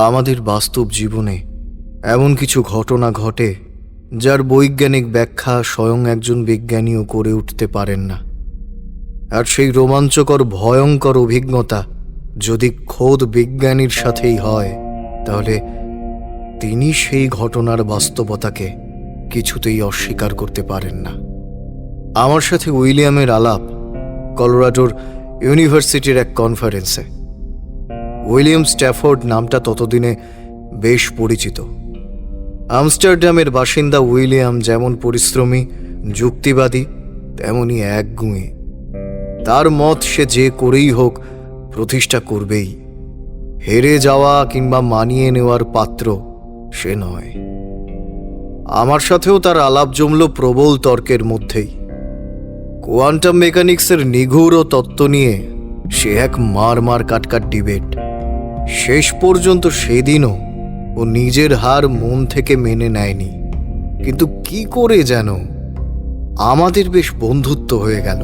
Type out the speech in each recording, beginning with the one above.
আমাদের বাস্তব জীবনে এমন কিছু ঘটনা ঘটে যার বৈজ্ঞানিক ব্যাখ্যা স্বয়ং একজন বিজ্ঞানীও করে উঠতে পারেন না। আর সেই রোমাঞ্চকর ভয়ঙ্কর অভিজ্ঞতা যদি খোদ বিজ্ঞানীর সাথেই হয়, তাহলে তিনি সেই ঘটনার বাস্তবতাকে কিছুতেই অস্বীকার করতে পারেন না। আমার সাথে উইলিয়ামের আলাপ কলোরাডোর ইউনিভার্সিটির এক কনফারেন্সে। উইলিয়াম স্ট্যাফোর্ড নামটা ততদিনে বেশ পরিচিত। আমস্টারডামের বাসিন্দা উইলিয়াম যেমন পরিশ্রমী, যুক্তিবাদী, তেমনি একগুঁয়ে। তার মত সে যে করেই হোক প্রতিষ্ঠা করবেই। হেরে যাওয়া কিংবা মানিয়ে নেওয়ার পাত্র সে নয়। আমার সাথেও তার আলাপ জমল প্রবল তর্কের মধ্যেই। কোয়ান্টাম মেকানিক্সের নিগূঢ় তত্ত্ব নিয়ে সে এক মার কাটকাট ডিবেট। শেষ পর্যন্ত সেদিনও ও নিজের হার মন থেকে মেনে নেয়নি, কিন্তু কি করে যেন আমাদের বেশ বন্ধুত্ব হয়ে গেল।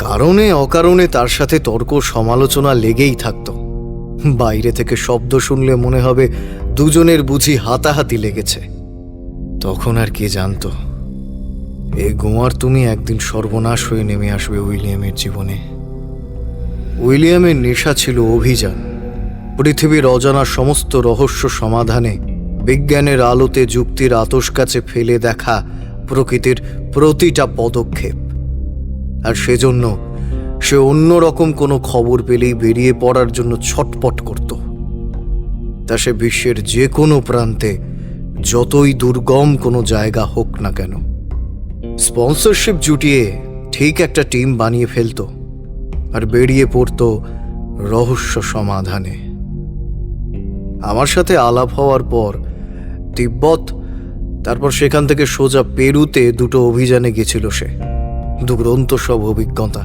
কারণে অকারণে তার সাথে তর্ক সমালোচনা লেগেই থাকত। বাইরে থেকে শব্দ শুনলে মনে হবে দুজনের বুঝি হাতাহাতি লেগেছে। তখন আর কে জানত এই গোয়ার তুমি একদিন সর্বনাশ হয়ে নেমে আসবে উইলিয়ামের জীবনে। উইলিয়ামের নেশা ছিল অভিযান। পৃথিবীর অজানা সমস্ত রহস্য সমাধানে বিজ্ঞানের আলোতে যুক্তির আতশ কাছে ফেলে দেখা প্রকৃতির প্রতিটা পদক্ষেপ। আর সেজন্য সে অন্যরকম কোনো খবর পেলেই বেরিয়ে পড়ার জন্য ছটপট করত। তা সে বিশ্বের যে কোনো প্রান্তে, যতই দুর্গম কোনো জায়গা হোক না কেন, স্পন্সরশিপ জুটিয়ে ঠিক একটা টিম বানিয়ে ফেলত আর বেরিয়ে পড়ত রহস্য সমাধানে। আমার সাথে আলাপ হওয়ার পর তিব্বত, তারপর সেখান থেকে সোজা পেরুতে দুটো অভিযানে গেছিল সে। দুরন্ত সব অভিজ্ঞতা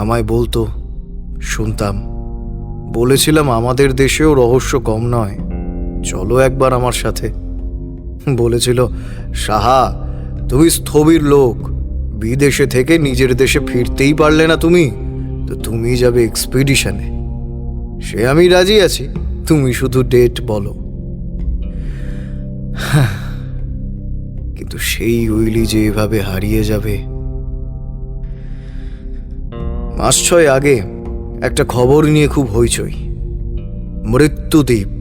আমায় বলতো, শুনতাম। বলেছিলাম আমাদের দেশেও রহস্য কম নয়, চলো একবার আমার সাথে। বলেছিল, সাহা তুমি স্থবির লোক, বিদেশে থেকে নিজের দেশে ফিরতেই পারলে না তুমি, তো তুমি যাবে এক্সপিডিশনে। সে আমি রাজি আছি, তুমি শুধু ডেট বলো। কিন্তু সেই উইলি যে এভাবে হারিয়ে যাবে। মাস 6 আগে একটা খবর নিয়ে খুব হইচই। মৃত্যুদ্বীপ,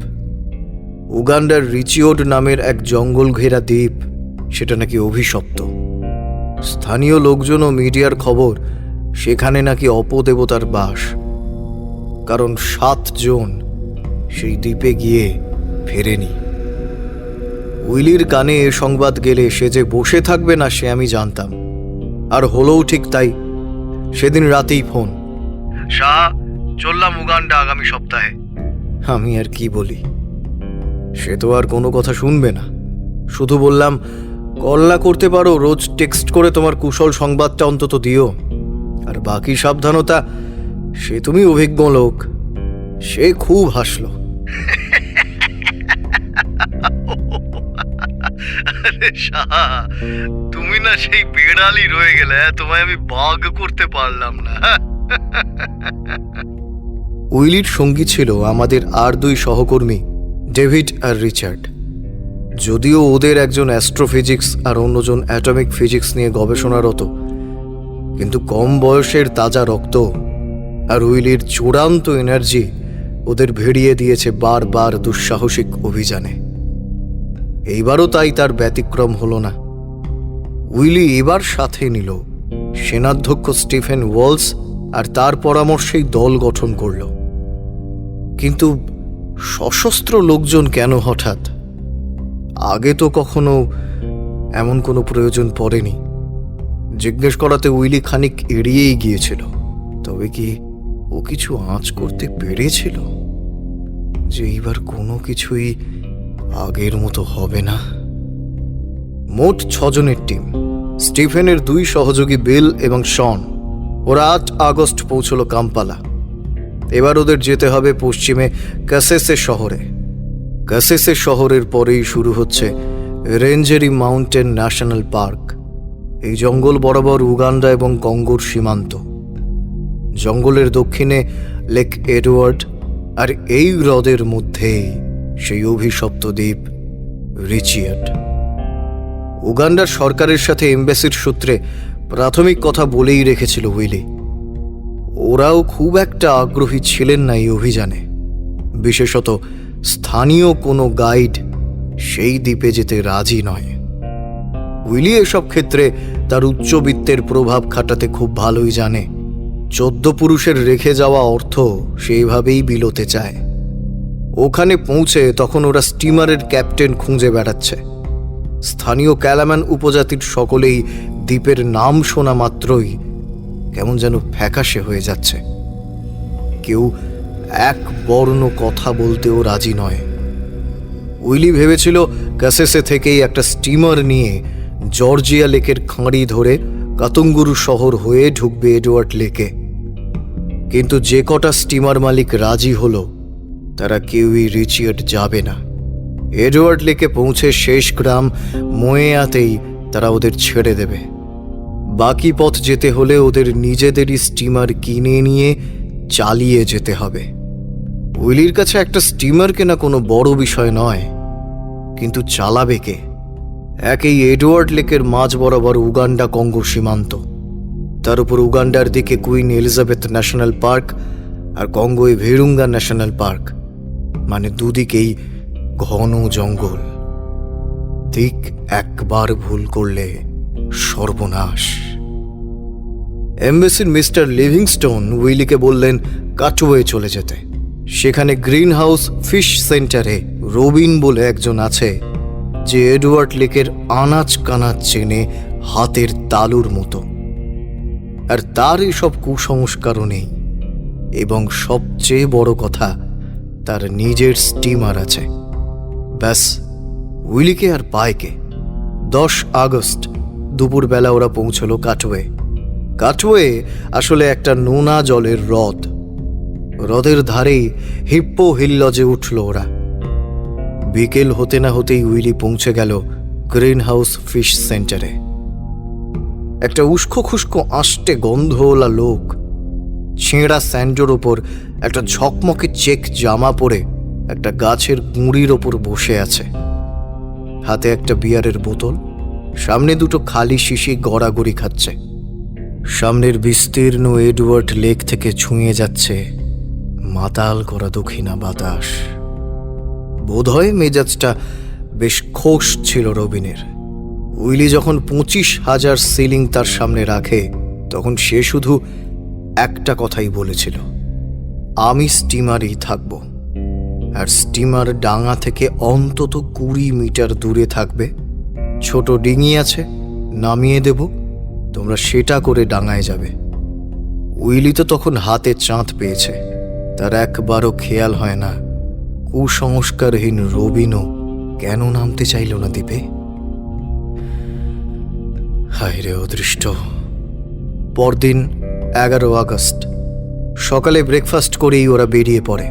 উগান্ডার রিচিওড নামের এক জঙ্গল ঘেরা দ্বীপ, সেটা নাকি অভিশপ্ত। স্থানীয় লোকজন ও মিডিয়ার খবর সেখানে নাকি অপদেবতার বাস। কারণ 7 জন সেই দ্বীপে গিয়ে ফেরেনি। উইলির কানে এ সংবাদ গেলে সে যে বসে থাকবে না সে আমি জানতাম। আর হলোও ঠিক তাই। সেদিন রাতেই ফোন, শাহ চললাম উগান্ডা আগামী সপ্তাহে। আমি আর কি বলি, সে তো আর কোনো কথা শুনবে না। শুধু বললাম, কল্লা করতে পারো, রোজ টেক্সট করে তোমার কুশল সংবাদটা অন্তত দিও। আর বাকি সাবধানতা সে তুমি অভিজ্ঞ লোক। সে খুব হাসল। আরে শাহ, তুমি না সেই বিড়ালই রয়ে গেলে, তোমায় আমি বাগ করতে পারলাম না। উইলির সঙ্গী ছিল আমাদের আর 2 সহকর্মী, ডেভিড আর রিচার্ড। যদিও ওদের একজন অ্যাস্ট্রোফিজিক্স আর অন্যজন অ্যাটমিক ফিজিক্স নিয়ে গবেষণারত, কিন্তু কম বয়সের তাজা রক্ত আর উইলির চূড়ান্ত এনার্জি ওদের ভিড়িয়ে দিয়েছে বারবার দুঃসাহসিক অভিযানে। এইবারও তাই তার ব্যতিক্রম হলো না। উইলি এবার সাথে নিল সেনাধ্যক্ষ স্টিফেন ওয়ালস, আর তার পরামর্শেই দল গঠন করল। কিন্তু সশস্ত্র লোকজন কেন হঠাৎ? আগে তো কখনো এমন কোনো প্রয়োজন পড়েনি। জিজ্ঞেস করাতে উইলি খানিক এড়িয়েই গিয়েছিল। তবে কি ও কিছু আঁচ করতে পেরেছিল যে এইবার কোনো কিছুই আগের মতো হবে না? মোট 6 জনের টিম। স্টিফেনের 2 সহযোগী বিল এবং শন। ওরা 8 আগস্ট পৌঁছল কাম্পালা। এবার ওদের যেতে হবে পশ্চিমে কাসেসে শহরে। কাসেসে শহরের পরেই শুরু হচ্ছে রেঞ্জেরি মাউন্টেন ন্যাশনাল পার্ক। এই জঙ্গল বরাবর উগান্ডা এবং কঙ্গোর সীমান্ত। জঙ্গলের দক্ষিণে লেক এডওয়ার্ড আর এই হ্রদের মধ্যেই সেই অভিশপ্ত দ্বীপ রিচিয়ার্ড। উগান্ডার সরকারের সাথে এমবাসির সূত্রে প্রাথমিক কথা বলেই রেখেছিল উইলি। ওরাও খুব একটা আগ্রহী ছিলেন না এই অভিযানে, বিশেষত স্থানীয় কোনো গাইড সেই দ্বীপে যেতে রাজি নয়। উইলি এসব ক্ষেত্রে তার উচ্চবিত্তের প্রভাব খাটাতে খুব ভালোই জানে 14 পুরুষের রেখে যাওয়া অর্থ সেইভাবেই বিলোতে চায়। ওখানে পৌঁছে তখন ওরা স্টিমারের ক্যাপ্টেন খুঁজে বেড়াচ্ছে। স্থানীয় ক্যালামান উপজাতির সকলেই দ্বীপের নাম শোনা মাত্রই কেমন যেন ফ্যাকাশে হয়ে যাচ্ছে। কেউ এক বর্ণ কথা বলতেও রাজি নয়। উইলি ভেবেছিল কাসেসে থেকেই একটা স্টিমার নিয়ে জর্জিয়া লেকের খাঁড়ি ধরে কাতুঙ্গুরু শহর হয়ে ঢুকবে এডওয়ার্ড লেকে। কিন্তু যে কটা স্টিমার মালিক রাজি হলো তারা কেউই রিচিয়ার্ড যাবে না। এডওয়ার্ড লেকে পৌঁছে শেষ গ্রাম মোয়েয়াতেই তারা ওদের ছেড়ে দেবে। বাকি পথ যেতে হলে ওদের নিজেদেরই স্টিমার কিনে নিয়ে চালিয়ে যেতে হবে। উইলির কাছে একটা স্টিমার কেনা কোনো বড় বিষয় নয়, কিন্তু চালাবে কে? এই এডওয়ার্ড লেকের মাঝ বরাবর উগান্ডা কঙ্গো সীমান্ত, তার উপর উগান্ডার দিকে কুইন এলিজাবেথ ন্যাশনাল পার্ক আর কঙ্গোয় ভিরুঙ্গা ন্যাশনাল পার্ক, মানে দুদিকেই ঘন জঙ্গল। ঠিক একবার ভুল করলে সর্বনাশ। এমবেসির মিস্টার লিভিংস্টোন উইলিকে বললেন কাটওয়ে চলে যেতে। সেখানে গ্রিন হাউস ফিশ সেন্টারে রবিন বলে একজন আছে যে এডওয়ার্ড লেকের আনাচ কানাচ চেনে হাতের তালুর মতো, আর তার এসব কুসংস্কারও নেই। এবং সবচেয়ে বড় কথা, তার নিজের স্টিমার আছে। ব্যাস, উইলিকে আর পায় কে? 10 আগস্ট দুপুরবেলা ওরা পৌঁছলো কাটওয়ে। কাটওয়ে আসলে একটা নোনা জলের হ্রদ। হ্রদের ধারেই হিপ্পো হিল লজে উঠল ওরা। বিকেল হতে না হতেই উইলি পৌঁছে গেল গ্রিন হাউস ফিশ সেন্টারে। একটা উস্কো খুস্কো আষ্টে গন্ধওয়ালা লোক ছেঁড়া স্যান্ডোর ওপর একটা ঝকমকে চেক জামা পরে একটা গাছের গুঁড়ির ওপর বসে আছে। হাতে একটা বিয়ারের বোতল, সামনে দুটো খালি শিশি গড়াগড়ি খাচ্ছে। সামনের বিস্তীর্ণ এডওয়ার্ড লেক থেকে ছুঁয়ে যাচ্ছে মাতাল করা দক্ষিণা বাতাস। বোধহয় মেজাজটা বেশ খোশ ছিল রবিনের। উইলি যখন 25,000 সিলিং তার সামনে রাখে তখন সে শুধু একটা কথাই বলেছিল, আমি স্টিমারেই থাকব। আর স্টিমার ডাঙা থেকে অন্তত 20 মিটার দূরে থাকবে। ছোট ডিঙি আছে, নামিয়ে দেব, তোমরা সেটা করে ডাঙায় যাবে। উইলি তো তখন হাতে চাঁদ পেয়েছে। তার একবারও খেয়াল হয় না কুসংস্কারহীন রবিনও কেন নামতে চাইল না দ্বীপে। হায় রে অদৃষ্ট। পরদিন 11 আগস্ট সকালে ব্রেকফাস্ট করেই ওরা বেরিয়ে পড়ে।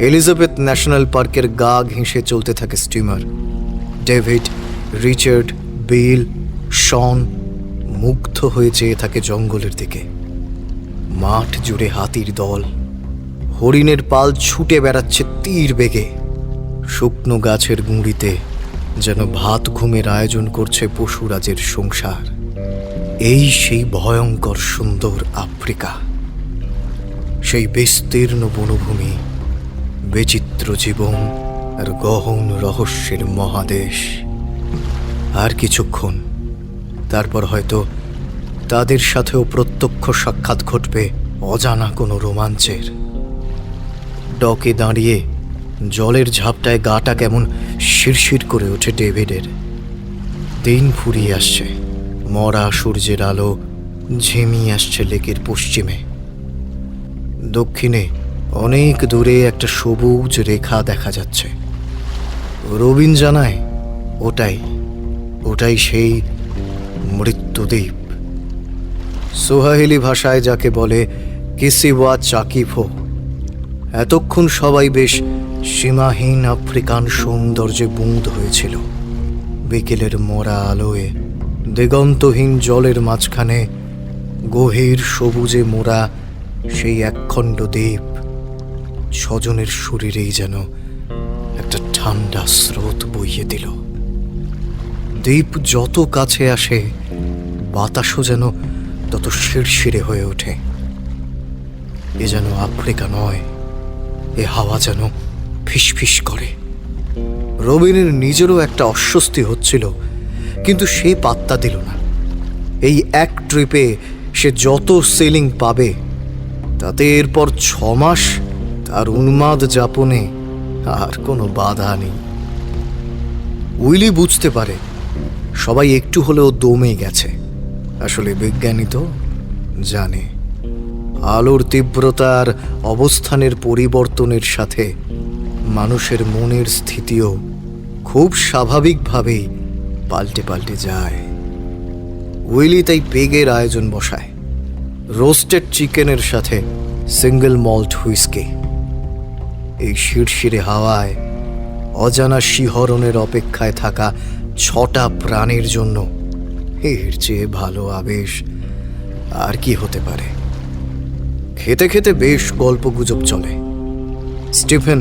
এলিজাবেথ ন্যাশনাল পার্কের গা ঘেঁষে চলতে থাকে স্টিমার। ডেভিড, রিচার্ড, বিল, শন মুগ্ধ হয়ে চেয়ে থাকে জঙ্গলের দিকে। মাঠ জুড়ে হাতির দল, হরিণের পাল ছুটে বেড়াচ্ছে তীর বেগে। শুকনো গাছের গুঁড়িতে যেন ভাত ঘুমের আয়োজন করছে পশুরাজের সংসার। এই সেই ভয়ঙ্কর সুন্দর আফ্রিকা, সেই বিস্তীর্ণ বনভূমি, বিচিত্র জীবন আর গহন রহস্যের মহাদেশ। আর কিছুক্ষণ, তারপর হয়তো তাদের সাথেও প্রত্যক্ষ সাক্ষাৎ ঘটবে অজানা কোনো রোমাঞ্চের। ডকে দাঁড়িয়ে জলের ঝাপটায় গাটা কেমন শিরশির করে ওঠে ডেভিডের। দিন ফুরিয়ে আসছে, মরা সূর্যের আলো ঝিমিয়ে আসছে লেকের পশ্চিমে। দক্ষিণে অনেক দূরে একটা সবুজ রেখা দেখা যাচ্ছে। রবিন জানায় ওটাই সেই মৃত্যুদ্বীপ। সোহাহিলি ভাষায় যাকে বলে কিসিওয়া চাকিফো। এতক্ষণ সবাই বেশ সীমাহীন আফ্রিকান সৌন্দর্যে বুঁদ হয়েছিল। বিকেলের মরা আলোয় দিগন্তহীন জলের মাঝখানে গভীর সবুজে মোড়া সেই একখণ্ড দ্বীপ ছজনের শরীরেই যেন একটা ঠান্ডা স্রোত বইয়ে দিল। দ্বীপ যত কাছে আসে বাতাসও যেন তত শিরশিরে হয়ে ওঠে। এ যেন আফ্রিকা নয়, এ হাওয়া যেন ফিসফিস করে। রবিনের নিজেরও একটা অস্বস্তি হচ্ছিল, কিন্তু সে পাত্তা দিল না। এই এক ট্রিপে সে যত সেলিং পাবে তাতে এরপর 6 মাস তার উন্মাদ যাপনে আর কোনো বাধা নেই। উইলি বুঝতে পারে সবাই একটু হলেও দমে গেছে। আসলে বিজ্ঞানী তো জানে আলোর তীব্রতার অবস্থানের পরিবর্তনের সাথে মানুষের মনের স্থিতিও খুব স্বাভাবিকভাবেই পাল্টে পাল্টে যায়। উইলি তাই পেগের আয়োজন বসায়, রোস্টেড চিকেনের সাথে সিঙ্গেল মল্ট হুইস্কি। এই শিরশিরে হাওয়ায় অজানা শিহরণের অপেক্ষায় থাকা 6টা প্রাণীর জন্য এর চেয়ে ভালো আবেশ আর কি হতে পারে। খেতে খেতে বেশ গল্পগুজব চলে। স্টিফেন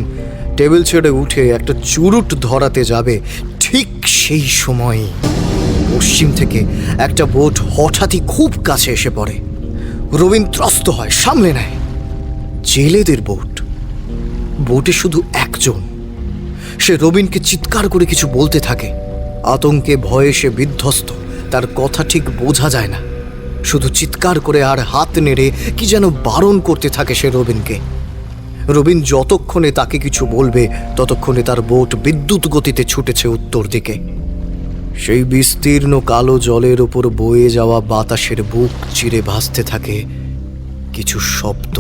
টেবিল ছেড়ে উঠে একটা চুরুট ধরাতে যাবে, ঠিক সেই সময় পশ্চিম থেকে একটা বোট হঠাৎই খুব কাছে এসে পড়ে। রবিন ত্রস্ত হয়, সামলে নেয়। জেলেদের বোট। বোটে শুধু একজন। সে রবিনকে চিৎকার করে কিছু বলতে থাকে। আতঙ্কে ভয়ে সে বিধ্বস্ত, তার কথা ঠিক বোঝা যায় না। শুধু চিৎকার করে আর হাত নেড়ে কি যেন বারণ করতে থাকে সে রবিনকে। রবিন যতক্ষণে তাকে কিছু বলবে ততক্ষণে তার বোট বিদ্যুৎ গতিতে ছুটেছে উত্তর দিকে। সেই বিস্তীর্ণ কালো জলের উপর বয়ে যাওয়া বাতাসের বুক চিরে ভাসতে থাকে কিছু শব্দ।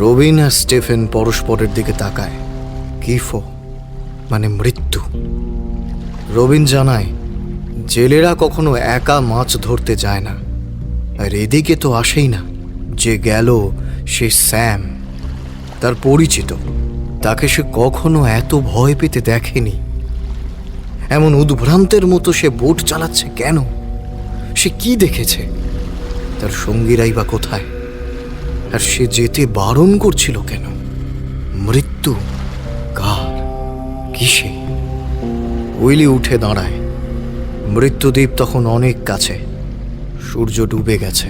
রবিন আর স্টিফেন পরস্পরের দিকে তাকায়। কিফো মানে মৃত্যু। রবিন জানায় জেলেরা কখনো একা মাছ ধরতে যায় না, আর এদিকে তো আসেই না। যে গেল সে স্যাম, তার পরিচিত। তাকে সে কখনো এত ভয় পেতে দেখেনি। এমন উদ্ভ্রান্তের মতো সে বোট চালাচ্ছে কেন? সে কি দেখেছে? তার সঙ্গীরাই বা কোথায়? আর সে যেতে বারণ করছিল কেন? মৃত্যু কার? কিসে? উইলি উঠে দাঁড়ায়। মৃত্যুদ্বীপ তখন অনেক কাছে। সূর্য ডুবে গেছে।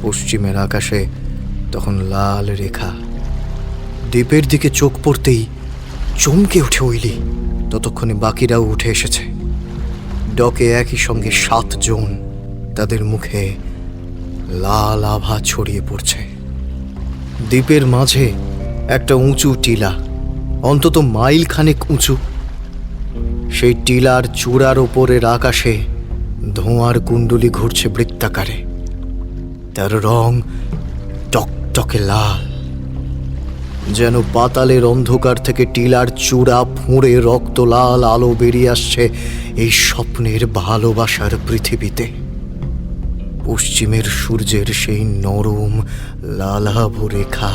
পশ্চিমের আকাশে তখন লাল রেখা। দ্বীপের দিকে চোখ পড়তেই চমকে ওঠে উইলি। ততক্ষণে বাকিরাও উঠে এসেছে। ডকে একই সঙ্গে 7 জন। তাদের মুখে লাল আভা ছড়িয়ে পড়ছে। দ্বীপের মাঝে একটা উঁচু টিলা, অন্তত মাইল খানেক উঁচু। সেই টিলার চূড়ার ওপরের আকাশে ধোঁয়ার কুণ্ডলি ঘুরছে বৃত্তাকারে। তার রং টকটকে লাল, যেন পাতালের অন্ধকার থেকে টিলার চূড়া ফুঁড়ে রক্ত লাল আলো বেরিয়ে আসছে এই স্বপ্নের ভালোবাসার পৃথিবীতে। পশ্চিমের সূর্যের সেই নরম লালাভ রেখা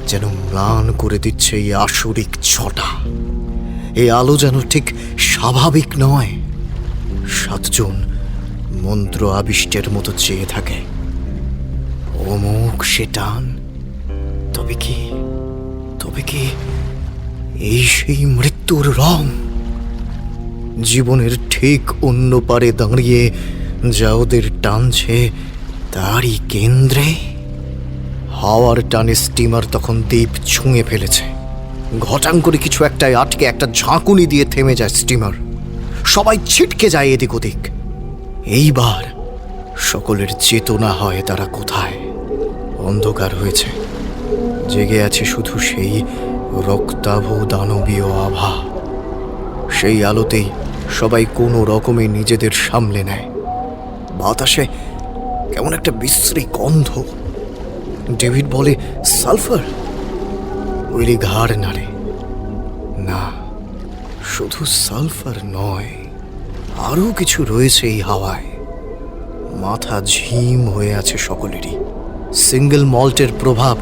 যেন ম্লান করে দিচ্ছে এই আসরিক ছটা। এই আলো যেন ঠিক স্বাভাবিক নয়। 7 জন মন্ত্র আবিষ্টের মতো চেয়ে থাকে। অমুক সে টান। তবে কি এই সেই মৃত্যুর রং? জীবনের ঠিক অন্য পারে দাঁড়িয়ে যা ওদের টানছে তারই কেন্দ্রে। হাওয়ার টানে স্টিমার তখন দ্বীপ ছুঁয়ে ফেলেছে। ঘটাং করে কিছু একটায় আটকে একটা ঝাঁকুনি দিয়ে থেমে যায় স্টিমার। সবাই ছিটকে যায় এদিক ওদিক। এইবার সকলের চেতনা হয় তারা কোথায়। অন্ধকার হয়েছে, জেগে আছে শুধু সেই রক্তাভ দানবীয় আভা। সেই আলোতেই সবাই কোনো রকমে নিজেদের সামলে নেয়। বাতাসে কেমন একটা বিশ্রী গন্ধ। ডেভিড বলে, সালফার। উইলি ঘাড় নাড়ে। না, শুধু সালফার নয়, আরও কিছু রয়েছে এই হাওয়ায়। মাথা ঝিম হয়ে আছে সকলেরই। সিঙ্গেল মল্টের প্রভাব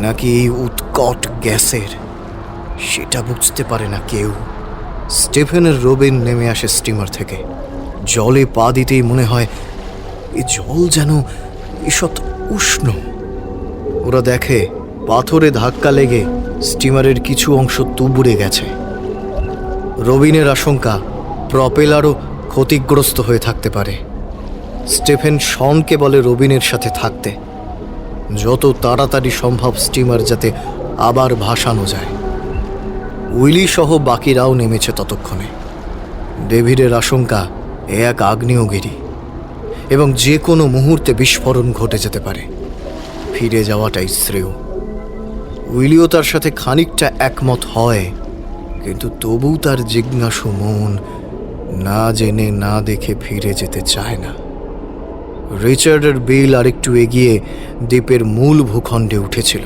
নাকি এই উৎকট গ্যাসের, সেটা বুঝতে পারে না কেউ। স্টিফেন আর রবিন নেমে আসে স্টিমার থেকে। জলে পা দিতেই মনে হয় এই জল যেন ঈষৎ উষ্ণ। ওরা দেখে পাথরে ধাক্কা লেগে স্টিমারের কিছু অংশ তুবড়ে গেছে। রবিনের আশঙ্কা প্রপেলারও ক্ষতিগ্রস্ত হয়ে থাকতে পারে। স্টিফেন শনকে বলে রবিনের সাথে থাকতে, যত তাড়াতাড়ি সম্ভব স্টিমার যাতে আবার ভাসানো যায়। উইলি সহ বাকিরাও নেমেছে ততক্ষণে। ডেভিডের আশঙ্কা এ এক আগ্নেয়গিরি এবং যে কোনো মুহূর্তে বিস্ফোরণ ঘটে যেতে পারে। ফিরে যাওয়াটাই শ্রেয়। উইলিও তার সাথে খানিকটা একমত হয়, কিন্তু তবু তার জিজ্ঞাসু মন না জেনে না দেখে ফিরে যেতে চায় না। রিচার্ড আর বিল আরেকটু এগিয়ে দ্বীপের মূল ভূখণ্ডে উঠেছিল।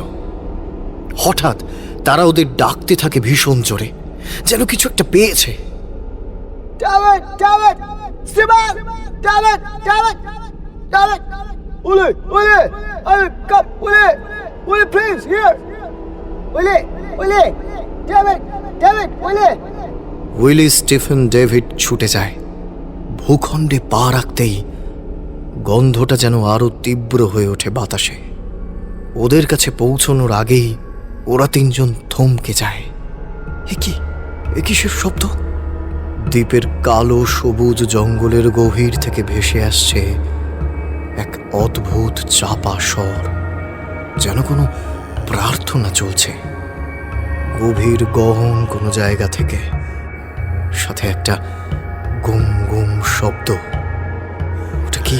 হঠাৎ তারা ওদের ডাকতে থাকে ভীষণ জোরে, যেন কিছু একটা পেয়েছে। উইলি, স্টিফেন, ডেভিড ছুটে যায়। ভূখণ্ডে পা রাখতেই গন্ধটা যেন আরো তীব্র হয়ে ওঠে বাতাসে। ওদের কাছে পৌঁছানোর আগেই ওরা তিনজন থমকে যায়। এ কিসের শব্দ? দ্বীপের কালো সবুজ জঙ্গলের গভীর থেকে ভেসে আসছে এক অদ্ভুত চাপা স্বর, যেন কোনো প্রার্থনা চলছে গভীর গহন কোনো জায়গা থেকে, সাথে একটা গুম গুম শব্দ। ওটা কি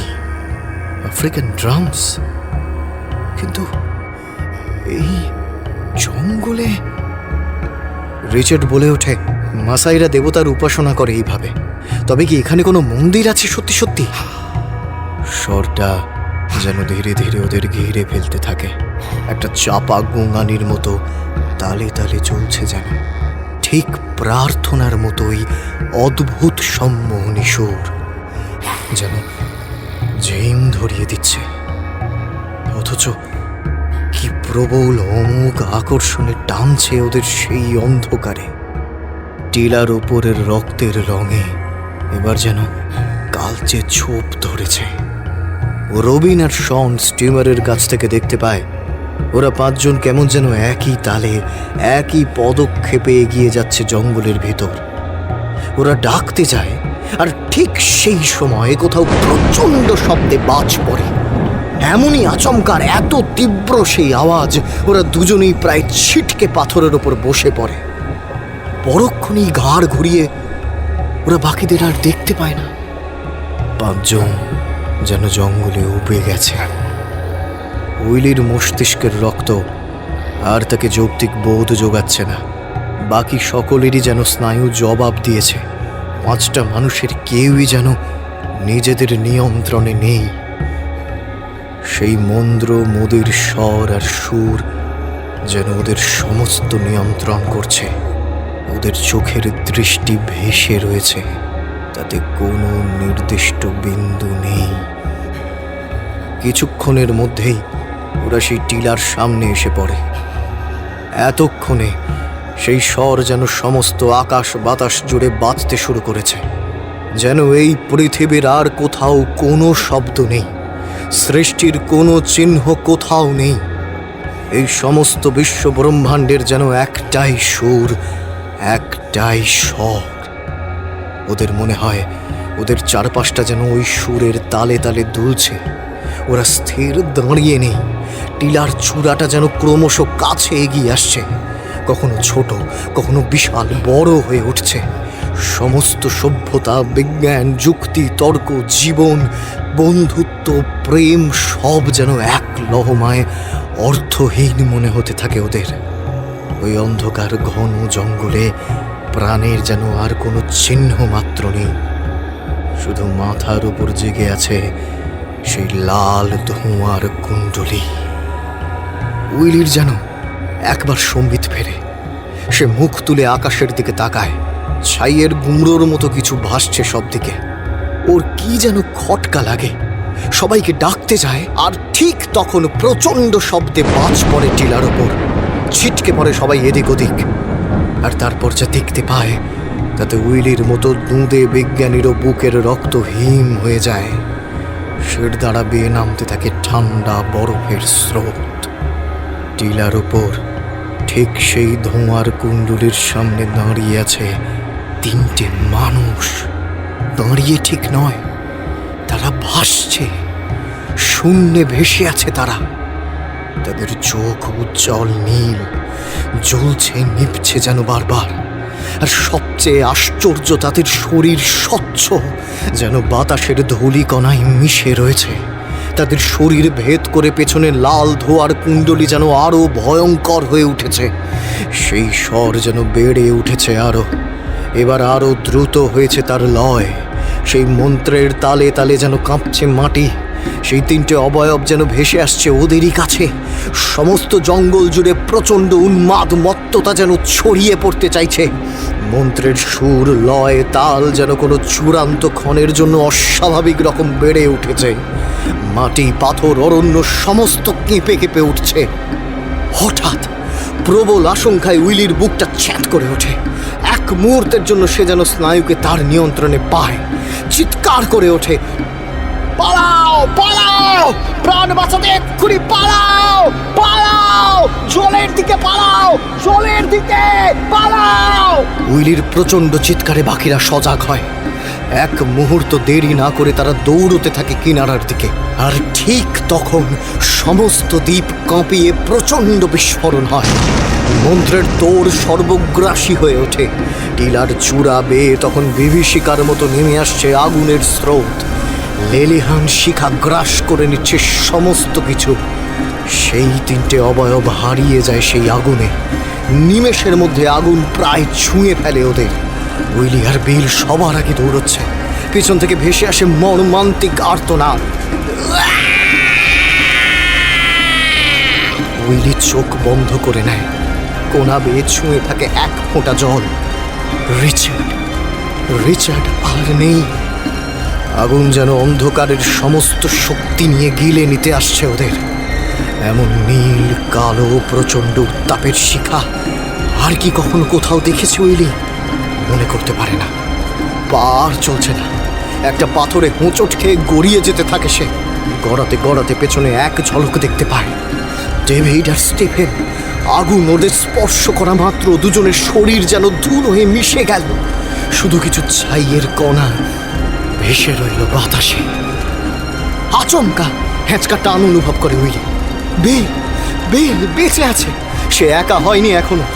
আফ্রিকান ড্রামস? কিন্তু এই জঙ্গলে? রিচার্ড বলে ওঠে, মাসাইরা দেবতার উপাসনা করে এইভাবে। তবে কি এখানে কোনো মন্দির আছে সত্যি সত্যি? স্বরটা যেন ধীরে ধীরে ওদের ঘিরে ফেলতে থাকে, একটা চাপা গুঙানির মতো তালে তালে চলছে, যেন ঠিক প্রার্থনার মতোই অদ্ভুত সম্মোহনী সুর, যেন জেম ধরিয়ে দিচ্ছে। অথচ কি প্রবল অমোঘ আকর্ষণে টানছে ওদের সেই অন্ধকারে। টিলার ওপরের রক্তের রঙে এবার যেন কালচে ছোপ ধরেছে। রবিন আর শন স্টিমারের কাছ থেকে দেখতে পায় ওরা পাঁচজন কেমন যেন একই তালে একই পদক্ষেপে এগিয়ে যাচ্ছে জঙ্গলের ভিতর। ওরা ডাকতে যায়, আর ঠিক সেই সময়ে কোথাও প্রচণ্ড শব্দে বাজ পড়ে। এমনই আচমকার, এত তীব্র সেই আওয়াজ, ওরা দুজনেই প্রায় ছিটকে পাথরের ওপর বসে পড়ে। পরক্ষণেই ঘাড় ঘুরিয়ে ওরা বাকিদের আর দেখতে পায় না। পাঁচজন যেন জঙ্গলে উবে গেছে। উইলির মস্তিষ্কের রক্ত আর তাকে যৌক্তিক বোধ যোগাচ্ছে না। বাকি সকলেরই যেন স্নায়ু জবাব দিয়েছে। পাঁচটা মানুষের কেউই যেন নিজেদের নিয়ন্ত্রণে নেই। সেই মন্দ্র মোদের স্বর আর সুর যেন ওদের সমস্ত নিয়ন্ত্রণ করছে। ওদের চোখের দৃষ্টি ভেসে রয়েছে, তাতে কোনো নির্দিষ্ট বিন্দু নেই। কিছুক্ষণের মধ্যেই ওরা সেই টিলার সামনে এসে পড়ে। এতক্ষণে সেই স্বর যেন সমস্ত আকাশ বাতাস জুড়ে বাজতে শুরু করেছে, যেন এই পৃথিবীর আর কোথাও কোনো শব্দ নেই, সৃষ্টির কোনো চিহ্ন কোথাও নেই। এই সমস্ত বিশ্ব ব্রহ্মাণ্ডের যেন একটাই সুর, একটাই স্বর। ওদের মনে হয় ওদের চারপাশটা যেন ওই সুরের তালে তালে দুলছে। ওরা স্থির দাঁড়িয়ে নেই। টিলার চূড়াটা যেন ক্রমশ কাছে এগিয়ে আসছে, কখনো ছোট, কখনো বিশাল বড় হয়ে উঠছে। সমস্ত সভ্যতা, বিজ্ঞান, যুক্তি, তর্ক, জীবন, বন্ধুত্ব, প্রেম সব যেন এক লহমায় অর্থহীন মনে হতে থাকে ওদের। ওই অন্ধকার ঘন জঙ্গলে প্রাণের যেন আর কোনো চিহ্ন মাত্র নেই। শুধু মাথার উপর জেগে আছে সেই লাল ধোঁয়ার কুণ্ডলী। উইলির যেন একবার সম্বিত ফেরে। সে মুখ তুলে আকাশের দিকে তাকায়। ছাইয়ের গুঁড়োর মতো কিছু ভাসছে সব দিকে। ওর কি যেন খটকা লাগে। সবাইকে ডাকতে যায়, আর ঠিক তখন প্রচণ্ড শব্দে বাজ পড়ে টিলার ওপর। ছিটকে পড়ে সবাই এদিক ওদিক। আর তারপর যা দেখতে পায় তাতে উইলির মতো দুঁদে বিজ্ঞানীরও বুকের রক্ত হিম হয়ে যায়। সের দ্বারা বেয়ে নামতে থাকে ঠান্ডা বরফের স্রোত। টিলার উপর ঠিক সেই ধোঁয়ার কুণ্ডুলির সামনে দাঁড়িয়ে আছে তিনটে মানুষ। দাঁড়িয়ে ঠিক নয়, তারা ভাসছে, শূন্যে ভেসে আছে তারা। তাদের চোখ উজ্জ্বল নীল, জ্বলছে নিভছে যেন বারবার। আর সবচেয়ে আশ্চর্য, তাদের শরীর স্বচ্ছ, যেন বাতাসের ধূলিকণায় মিশে রয়েছে। তাদের শরীর ভেদ করে পেছনে লাল ধোঁয়ার কুণ্ডলি যেন আরো ভয়ঙ্কর হয়ে উঠেছে। সেই স্বর যেন বেড়ে উঠেছে আরো, এবার আরো দ্রুত হয়েছে তার লয়। সেই মন্ত্রের তালে তালে যেন কাঁপছে মাটি। সেই তিনটে অবয়ব যেন ভেসে আসছে ওদেরই কাছে। সমস্ত জঙ্গল জুড়ে প্রচণ্ড উন্মাদ মত্ততা যেন ছড়িয়ে পড়তে চাইছে। মন্ত্রের সুর, লয়, তাল যেন কোনো চূড়ান্ত ক্ষণের জন্য অস্বাভাবিক রকম বেড়ে উঠেছে। মাটি, পাথর, অরণ্য সমস্ত কেঁপে কেঁপে উঠছে। হঠাৎ প্রবল আশঙ্কায় উইলির বুকটা ছ্যাঁত করে ওঠে। এক মুহূর্তের জন্য সে যেন স্নায়ুকে তার নিয়ন্ত্রণে পায়। চিৎকার করে ওঠে, পালাও পালাও, প্রাণ বাঁচাতে এক্ষুনি পালাও পালাও, জলের দিকে পালাও, জলের দিকে পালাও। উইলির প্রচণ্ড চিৎকারে বাকিরা সজাগ হয়। এক মুহূর্ত দেরি না করে তারা দৌড়তে থাকে কিনারার দিকে। আর ঠিক তখন সমস্ত দ্বীপ কাঁপিয়ে প্রচণ্ড বিস্ফোরণ হয়। মন্ত্রের তোড় সর্বগ্রাসী হয়ে ওঠে। টিলার চূড়া বেয়ে তখন বিভীষিকার মতো নেমে আসছে আগুনের স্রোত। লেলিহান শিখা গ্রাস করে নিচ্ছে সমস্ত কিছু। সেই তিনটে অবয়ব হারিয়ে যায় সেই আগুনে। নিমেষের মধ্যে আগুন প্রায় ছুঁয়ে ফেলে ওদের। উইলি আর বিল সবার আগে দৌড়চ্ছে। পিছন থেকে ভেসে আসে মর্মান্তিক আর্তনাদ। উইলি চোখ বন্ধ করে নেয়। কোনা বেয়ে ছুঁয়ে থাকে এক ফোঁটা জল। রিচার্ড আর নেই। আগুন যেন অন্ধকারের সমস্ত শক্তি নিয়ে গিলে নিতে আসছে ওদের। এমন নীল কালো প্রচণ্ড উত্তাপের শিখা আর কি কখনো কোথাও দেখেছে উইলি? মনে করতে পারে না। পার চলছে না। একটা পাথরে হোঁচট খেয়ে গড়িয়ে যেতে থাকে সে। গড়াতে গড়াতে পেছনে এক ঝলক দেখতে পায় ডেভিড আর স্টিফেন। আগুন ওদের স্পর্শ করা মাত্র দুজনের শরীর যেন ধুলো হয়ে মিশে গেল। শুধু কিছু ছাইয়ের কণা ভেসে রইল বাতাসে। আচমকা হ্যাঁচকা টান অনুভব করে উইলি। বিল বেঁচে আছে। সে একা হয়নি এখনো।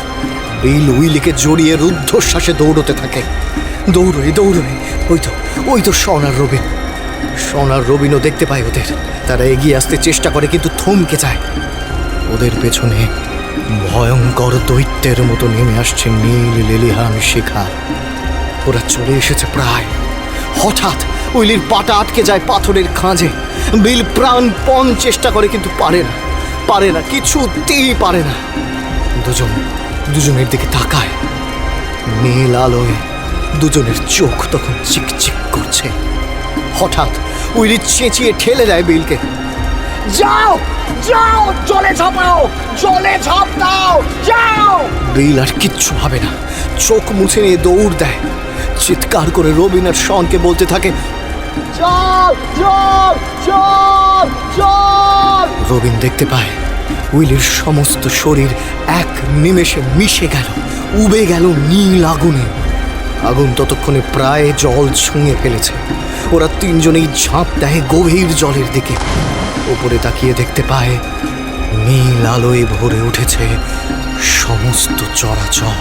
বিল উইলিকে জড়িয়ে রুদ্ধশ্বাসে দৌড়তে থাকে। দৌড়ে ওই তো শন আর রবিনও দেখতে পায় ওদের। তারা এগিয়ে আসতে চেষ্টা করে, কিন্তু থমকে যায়। ওদের পেছনে ভয়ঙ্কর দৈত্যের মতো নেমে আসছে নীল লেলিহান শিখা। ওরা চলে এসেছে প্রায়। হঠাৎ উইলির পাটা আটকে যায় পাথরের খাঁজে। বিল প্রাণপণ চেষ্টা করে, কিন্তু পারে না, কিছুতেই পারে না। দুজনের দিকে তাকায়। নীল আলোয় দুজনের চোখ তখন চিকচিক করছে। হঠাৎ উইলি চেঁচিয়ে ঠেলে দেয় বিলকে। যাও, জলে ঝাঁপ দাও, যাও। বিল আর কিচ্ছু ভাবে না, চোখ মুছে নিয়ে দৌড় দেয়। চিৎকার করে রবিন আর শনকে বলতে থাকে, রবিন দেখতে পায় উইলির সমস্ত শরীর এক নিমেষে মিশে গেল, উবে গেল নীল আগুনে। আগুন ততক্ষণে প্রায় জল ছুঁয়ে ফেলেছে। ওরা তিনজনেই ঝাঁপ দেয় গভীর জলের দিকে। উপরে তাকিয়ে দেখতে পায় নীল আলোয় ভরে উঠেছে সমস্ত চরাচর।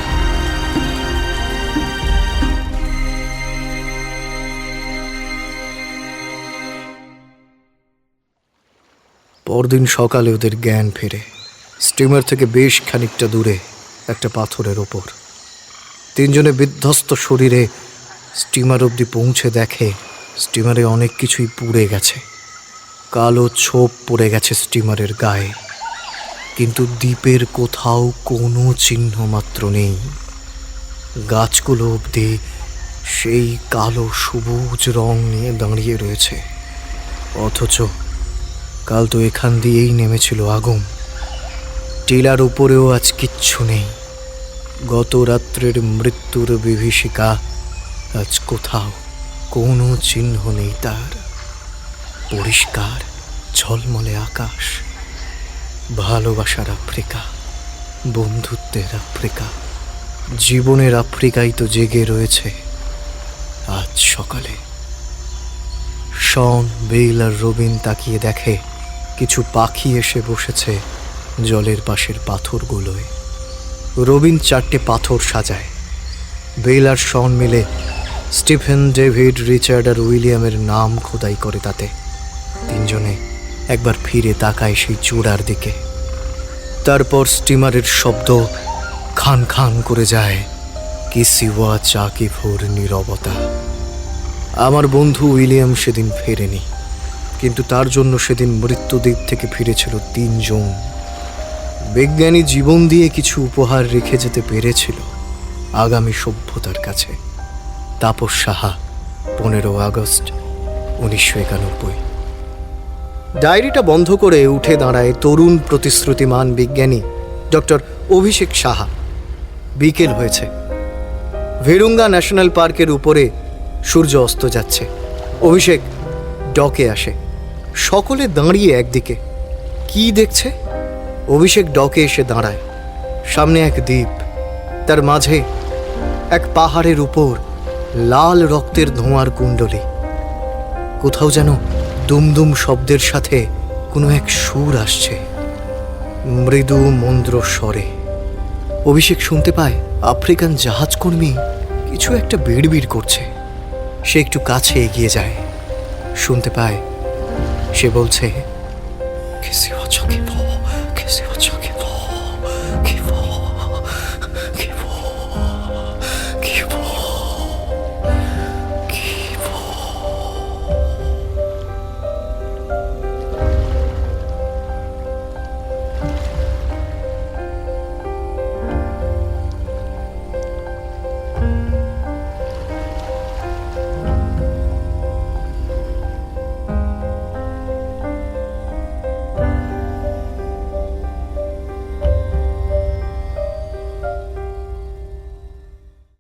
পরদিন সকালে ওদের জ্ঞান ফেরে। স্টিমার থেকে বেশ খানিকটা দূরে একটা পাথরের ওপর তিনজনে বিধ্বস্ত শরীরে স্টিমার অবধি পৌঁছে দেখে স্টিমারে অনেক কিছুই পুড়ে গেছে। কালো ছোপ পড়ে গেছে স্টিমারের গায়ে, কিন্তু দ্বীপের কোথাও কোনো চিহ্ন মাত্র নেই। গাছগুলো অবধি সেই কালো সবুজ রং নিয়ে দাঁড়িয়ে রয়েছে। অথচ কাল তো এখান দিয়েই নেমেছিল আগুন। টিলার উপরেও আজ কিচ্ছু নেই। গত রাত্রের মৃত্যুর বিভীষিকা আজ কোথাও কোনো চিহ্ন নেই তার। পরিষ্কার ঝলমলে আকাশ, ভালোবাসার আফ্রিকা, বন্ধুত্বের আফ্রিকা, জীবনের আফ্রিকাই তো জেগে রয়েছে আজ সকালে। শন, বেইল আর রবিন তাকিয়ে দেখে কিছু পাখি এসে বসেছে জলের পাশের পাথরগুলোয়। রবিন 4টে পাথর সাজায়। বেইল আর শন মিলে স্টিফেন, ডেভিড, রিচার্ড আর উইলিয়ামের নাম খোদাই করে তাতে। তিনজনে একবার ফিরে তাকায় সেই চূড়ার দিকে। তারপর স্টিমারের শব্দ খান খান করে যায়। কিসিওয়া চাকিফোর নীরবতা। আমার বন্ধু উইলিয়াম সেদিন ফেরেনি, কিন্তু তার জন্য সেদিন মৃত্যুদ্বীপ থেকে ফিরেছিল 3 জন। বিজ্ঞানী জীবন দিয়ে কিছু উপহার রেখে যেতে পেরেছিল আগামী সভ্যতার কাছে। তাপস সাহা, 15 আগস্ট 1991। ডায়েরিটা বন্ধ করে উঠে দাঁড়ায় তরুণ প্রতিশ্রুতিমান বিজ্ঞানী ডক্টর অভিষেক সাহা। বিকেল হয়েছে। ভিরুঙ্গা ন্যাশনাল পার্কের উপরে সূর্য অস্ত যাচ্ছে। অভিষেক ডকে আসে। সকলে দাঁড়িয়ে একদিকে। কি দেখছে? অভিষেক ডকে এসে দাঁড়ায়। সামনে এক দ্বীপ, তার মাঝে এক পাহাড়ের উপর লাল রক্তের ধোঁয়ার কুণ্ডলী। কোথাও যেন দুমদুম শব্দের সাথে কোনো এক সুর আসছে, মৃদু মন্দ্র স্বরে। অভিষেক শুনতে পায় আফ্রিকান জাহাজকর্মী কিছু একটা বিড়বিড় করছে। সে একটু কাছে এগিয়ে যায়। শুনতে পায় সে বলছে, "কিসি